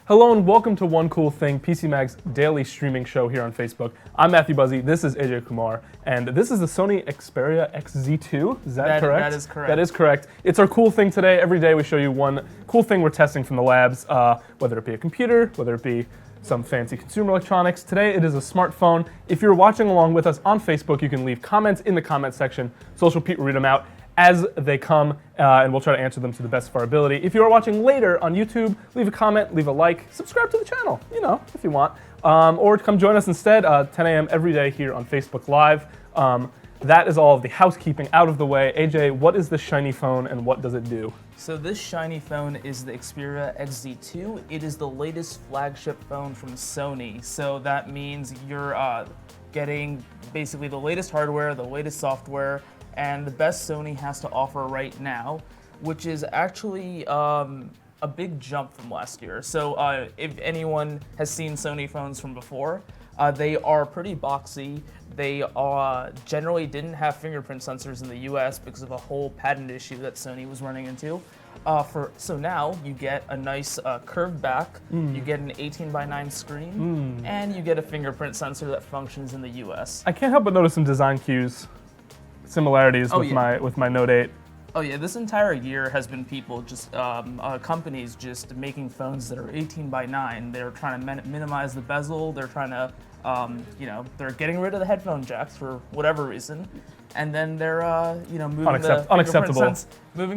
Hello and welcome to One Cool Thing, PC Mag's daily streaming show here on Facebook. I'm Matthew Buzzy, this is AJ Kumar, and this is the Sony Xperia XZ2. Is that correct? That is correct. That is correct. It's our cool thing today. Every day we show you one cool thing we're testing from the labs, whether it be a computer, whether it be some fancy consumer electronics. Today it is a smartphone. If you're watching along with us on Facebook, you can leave comments in the comment section. Social Pete will read them out as they come, and we'll try to answer them to the best of our ability. If you are watching later on YouTube, leave a comment, leave a like, subscribe to the channel, if you want. Or come join us instead, 10 a.m. every day here on Facebook Live. That is all of the housekeeping out of the way. AJ, what is this shiny phone and what does it do? So this shiny phone is the Xperia XZ2. It is the latest flagship phone from Sony. So that means you're getting basically the latest hardware, the latest software, and the best Sony has to offer right now, which is actually a big jump from last year. So if anyone has seen Sony phones from before, they are pretty boxy. They generally didn't have fingerprint sensors in the US because of a whole patent issue that Sony was running into. So now you get a nice curved back, you get an 18:9 screen, and you get a fingerprint sensor that functions in the US. I can't help but notice some design cues, similarities with my Note 8. Oh yeah, this entire year has been people just, companies just making phones that are 18:9. They're trying to minimize the bezel, they're trying to, they're getting rid of the headphone jacks for whatever reason. And then they're, moving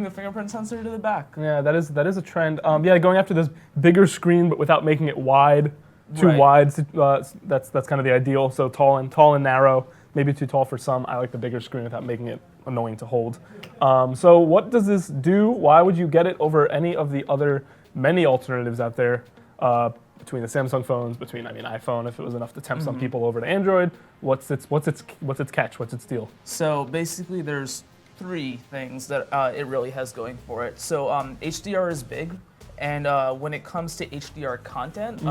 the fingerprint sensor to the back. Yeah, that is a trend. Going after this bigger screen, but without making it wide, too wide. That's kind of the ideal. So tall and narrow. Maybe too tall for some. I like the bigger screen without making it annoying to hold. So what does this do? Why would you get it over any of the other many alternatives out there? Between the Samsung phones, iPhone, if it was enough to tempt some people over to Android. What's its catch? What's its deal? So basically there's three things that it really has going for it. So HDR is big, and when it comes to HDR content,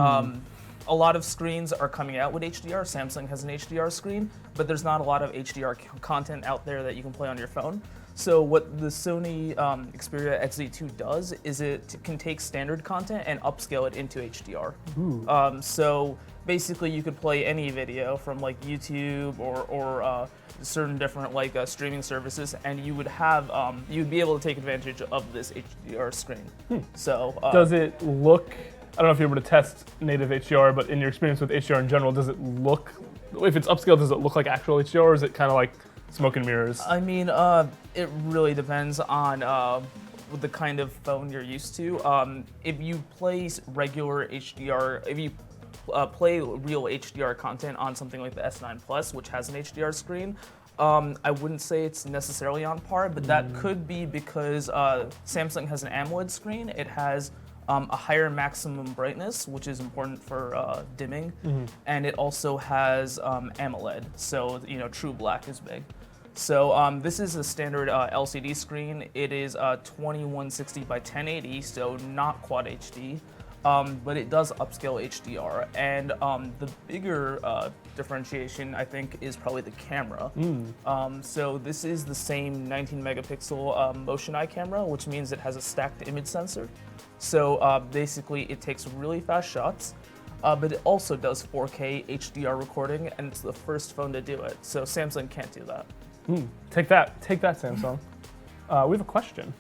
a lot of screens are coming out with HDR. Samsung has an HDR screen, but there's not a lot of HDR content out there that you can play on your phone. So what the Sony Xperia XZ2 does is it can take standard content and upscale it into HDR. So basically you could play any video from like YouTube or certain different streaming services, and you would have you'd be able to take advantage of this HDR screen. So does it look? I don't know if you were to test native HDR, but in your experience with HDR in general, does it look? If it's upscaled, does it look like actual HDR, or is it kind of like smoke and mirrors? I mean, it really depends on the kind of phone you're used to. If you play regular HDR, if you play real HDR content on something like the S9 Plus, which has an HDR screen, I wouldn't say it's necessarily on par, but that could be because Samsung has an AMOLED screen. It has a higher maximum brightness, which is important for dimming, and it also has AMOLED, so true black is big. So this is a standard LCD screen. It is 2160 by 1080, so not Quad HD, but it does upscale HDR. And the bigger differentiation, I think, is probably the camera. So this is the same 19 megapixel motion eye camera, which means it has a stacked image sensor. So basically it takes really fast shots, but it also does 4K HDR recording, and it's the first phone to do it. So Samsung can't do that. Take that, Samsung. We have a question.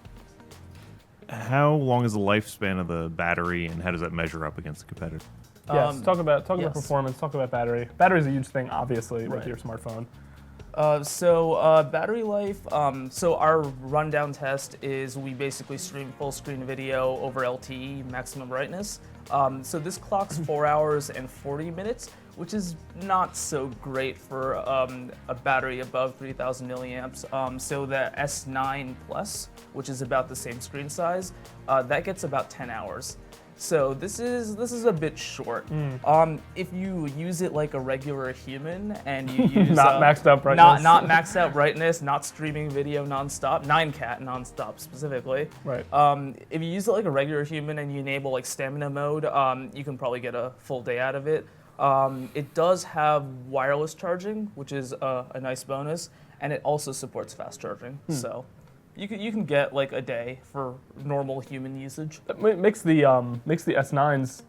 How long is the lifespan of the battery, and how does that measure up against the competitor? Yes, talk about performance, talk about battery. Battery is a huge thing, obviously, with your smartphone. Battery life, so our rundown test is we basically stream full screen video over LTE, maximum brightness. So this clocks 4 hours and 40 minutes, which is not so great for a battery above 3000 milliamps. So the S9 Plus, which is about the same screen size, that gets about 10 hours. So this is a bit short. If you use it like a regular human and you use not maxed out brightness, not maxed out brightness, not streaming video nonstop, 9cat nonstop specifically. Right. If you use it like a regular human and you enable like stamina mode, you can probably get a full day out of it. It does have wireless charging, which is a nice bonus, and it also supports fast charging. So you can get like a day for normal human usage. It makes the S9s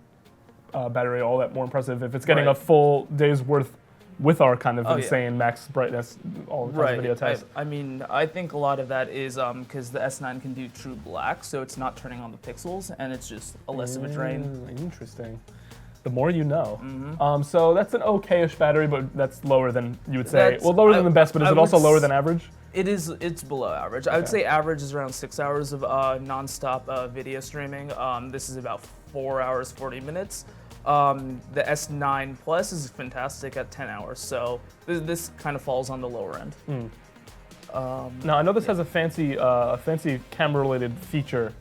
battery all that more impressive if it's getting Right. a full day's worth with our kind of Oh, yeah. insane max brightness, all the kinds of video tests. I mean, I think a lot of that is because the S9 can do true black, so it's not turning on the pixels, and it's just a less of a drain. Interesting. The more you know. Mm-hmm. So that's an okay-ish battery, but that's lower than you would say. That's- Well, lower than the best, but is I it also would lower s- than average? It's below average. I would say average is around 6 hours of non-stop video streaming. This is about 4 hours, 40 minutes. The S9 Plus is fantastic at 10 hours, so this kind of falls on the lower end. Now, I know this has a fancy camera-related feature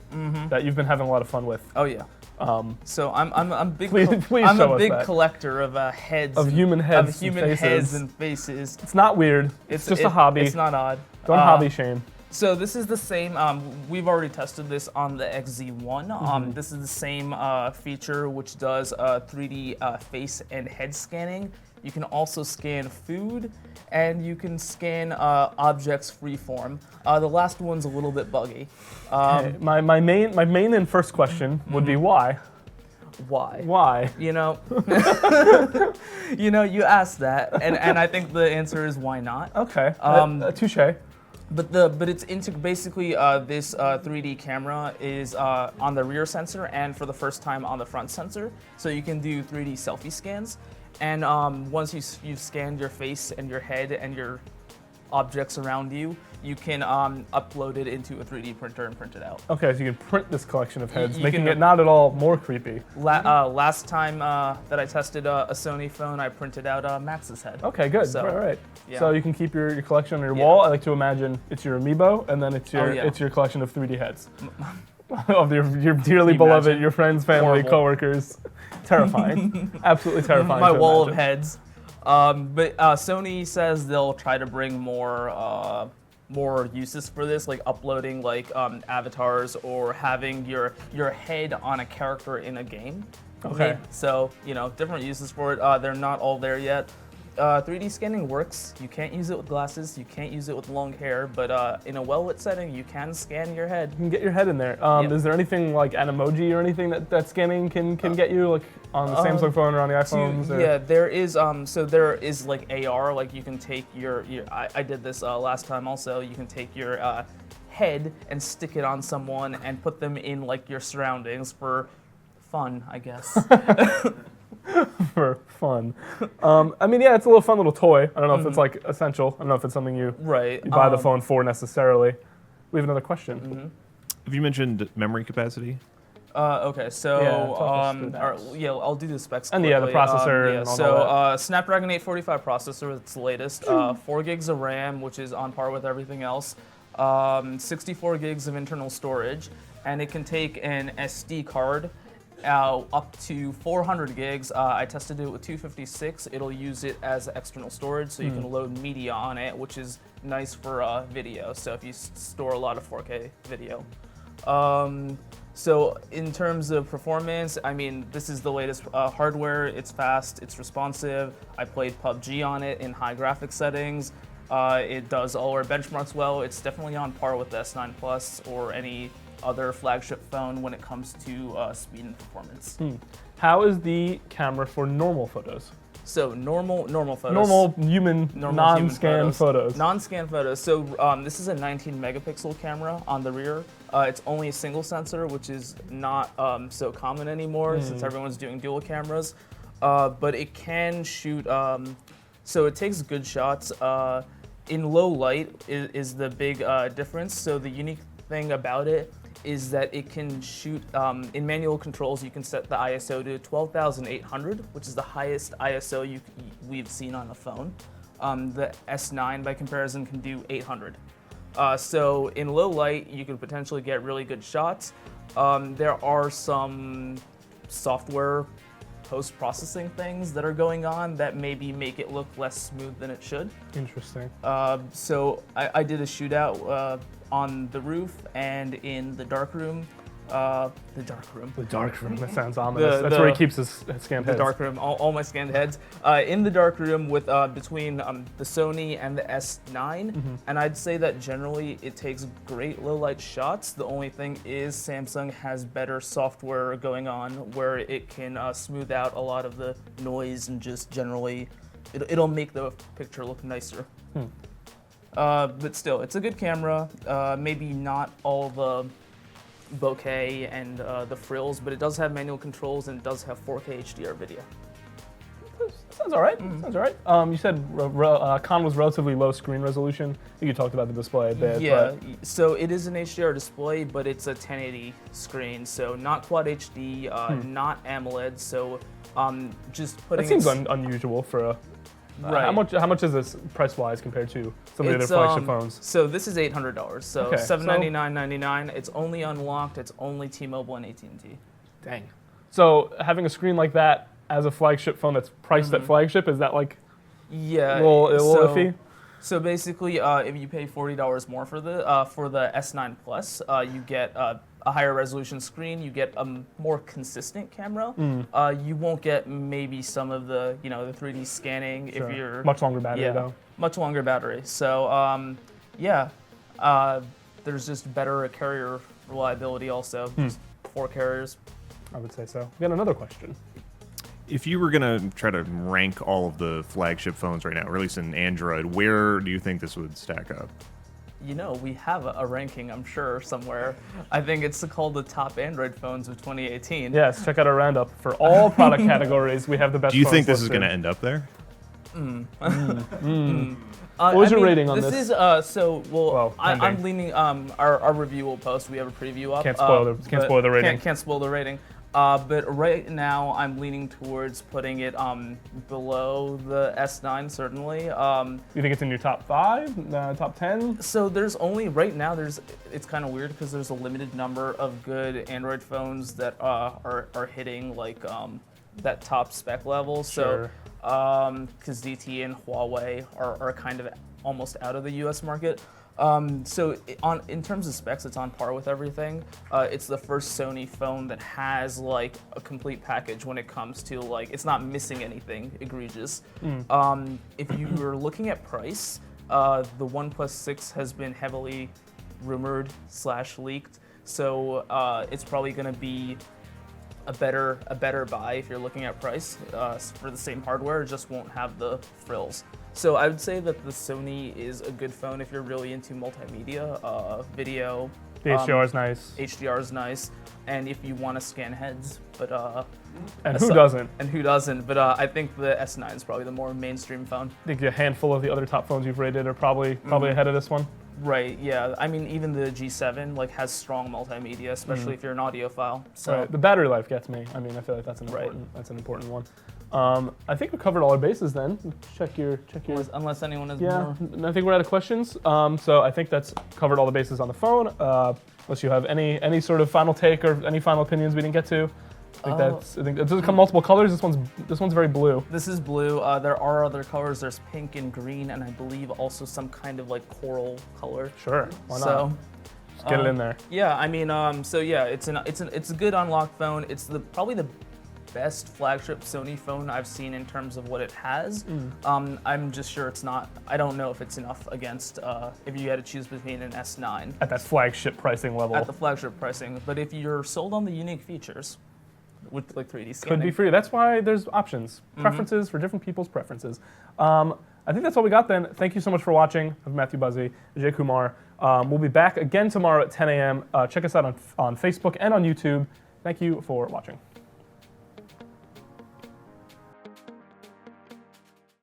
that you've been having a lot of fun with. Oh yeah. So I'm big. Please I'm show a us big that. collector of heads. Of human heads Of human and faces. heads and faces. It's not weird. It's just a hobby. It's not odd. Don't hobby shame. So this is the same. We've already tested this on the XZ1. This is the same feature which does 3D face and head scanning. You can also scan food, and you can scan objects freeform. The last one's a little bit buggy. Okay, my main and first question would be why? Why? Why? You know, you asked that, and I think the answer is why not. Okay. Touche. But it's basically this 3D camera is on the rear sensor and for the first time on the front sensor, so you can do 3D selfie scans. And once you've scanned your face and your head and your objects around you, you can upload it into a 3D printer and print it out. Okay, so you can print this collection of heads, You making can- it not at all more creepy. Last time that I tested a Sony phone, I printed out Max's head. Okay, good. So, right. yeah. So you can keep your collection on your Yeah. wall. I like to imagine it's your amiibo, and then it's your Oh, yeah. it's your collection of 3D heads of your dearly Can you beloved, imagine? your friends, family, Horrible. coworkers. Terrifying. Absolutely terrifying. My to wall of imagine. heads. But Sony says they'll try to bring more uses for this, like uploading like avatars or having your head on a character in a game. Okay. So different uses for it. They're not all there yet. 3D scanning works. You can't use it with glasses. You can't use it with long hair. But in a well-lit setting, you can scan your head. You can get your head in there. Yep. Is there anything like an emoji or anything that scanning can get you, like on the Samsung phone or on the iPhones? Or? Yeah, there is. So there is like AR. Like you can take your I did this last time also. You can take your head and stick it on someone and put them in like your surroundings for fun, I guess. For fun. I mean, yeah, it's a little fun little toy. I don't know if it's like essential. I don't know if it's something you Right. buy the phone for necessarily. We have another question. Have you mentioned memory capacity? Okay, so Yeah, talk us through that. I'll do the specs And quickly. yeah, the processor and all that. Snapdragon 845 processor, it's the latest. 4 gigs of RAM, which is on par with everything else. 64 gigs of internal storage, and it can take an SD card up to 400 gigs. I tested it with 256. It'll use it as external storage, so you can load media on it, which is nice for video. So if you store a lot of 4K video. So in terms of performance, I mean, this is the latest hardware. It's fast, it's responsive. I played PUBG on it in high graphics settings. It does all our benchmarks well. It's definitely on par with the S9 Plus or any other flagship phone when it comes to speed and performance. How is the camera for normal photos? So normal photos. Normal human, Normal non-scan human photos. Non-scan photos. So this is a 19 megapixel camera on the rear. It's only a single sensor, which is not so common anymore since everyone's doing dual cameras. But it can shoot. So it takes good shots. In low light is the big difference. So the unique thing about it is that it can shoot, in manual controls, you can set the ISO to 12,800, which is the highest ISO we've seen on a phone. The S9, by comparison, can do 800. So in low light, you can potentially get really good shots. There are some software post-processing things that are going on that maybe make it look less smooth than it should. Interesting. So I did a shootout on the roof and in the dark room. The dark room. The dark room. That sounds ominous. That's where he keeps his scanned The heads. dark room. All my scanned heads. In the dark room with between the Sony and the S9, and I'd say that generally it takes great low light shots. The only thing is Samsung has better software going on where it can smooth out a lot of the noise and just generally it'll make the picture look nicer. But still, it's a good camera. Maybe not all the bokeh and the frills, but it does have manual controls and it does have 4K HDR video. Sounds all right. Sounds all right. You said Con was relatively low screen resolution. I think you talked about the display a bit. Yeah, so it is an HDR display, but it's a 1080 screen, so not Quad HD, not AMOLED. So just putting that seems unusual for a. Right. How much is this price wise compared to some of the other flagship phones? So this is $800. So Okay, $799.99. It's only unlocked. It's only T-Mobile and AT&T. Dang. So having a screen like that as a flagship phone that's priced at flagship, is that like yeah, a little iffy? So basically, if you pay $40 more for the S9 Plus, you get a higher resolution screen. You get a more consistent camera. You won't get maybe some of the the 3D scanning Sure. if you're Much longer battery though. much longer battery. So there's just better carrier reliability also. Just 4 carriers. I would say so. We got another question. If you were gonna try to rank all of the flagship phones right now, or at least in Android, where do you think this would stack up? We have a ranking, I'm sure, somewhere. I think it's called the top Android phones of 2018. Yes, check out our roundup for all product categories. We have the best. Do you phones think this is listed. gonna end up there? What was your rating on this? This is I'm pending. leaning. Our review will post. We have a preview up. Can't spoil the rating. Can't spoil the rating. But right now, I'm leaning towards putting it below the S9, certainly. You think it's in your top 5, top 10? So there's only, right now, it's kind of weird because there's a limited number of good Android phones that are hitting like that top spec level. Sure. So, because ZTE and Huawei are kind of almost out of the US market. So in terms of specs, it's on par with everything. It's the first Sony phone that has like a complete package when it comes to like, it's not missing anything egregious. If you were looking at price, the OnePlus 6 has been heavily rumored / leaked. So it's probably going to be a better buy if you're looking at price for the same hardware. It just won't have the frills. So I would say that the Sony is a good phone if you're really into multimedia, video. The HDR is nice. HDR is nice, and if you want to scan heads, but And who doesn't? And who doesn't? But I think the S9 is probably the more mainstream phone. I think a handful of the other top phones you've rated are probably ahead of this one. Right. Yeah. I mean, even the G7 like has strong multimedia, especially if you're an audiophile. So Right. The battery life gets me. I mean, I feel like that's an important one. I think we covered all our bases then. Check your. unless anyone has Yeah, more. I think we're out of questions. So I think that's covered all the bases on the phone. Unless you have any sort of final take or any final opinions we didn't get to. I think does it come multiple colors? This one's very blue. This is blue. There are other colors. There's pink and green, and I believe also some kind of like coral color. Sure, why not? So Just get it in there. yeah, I mean, so yeah, it's a good unlocked phone. It's probably the best flagship Sony phone I've seen in terms of what it has. I'm just sure it's not. I don't know if it's enough against if you had to choose between an S9 At that flagship pricing level. at the flagship pricing. But if you're sold on the unique features with like 3D scanning, Could be free. That's why there's options, preferences for different people's preferences. I think that's all we got then. Thank you so much for watching. I'm Matthew Buzzy, Ajay Kumar. We'll be back again tomorrow at 10 a.m. Check us out on Facebook and on YouTube. Thank you for watching.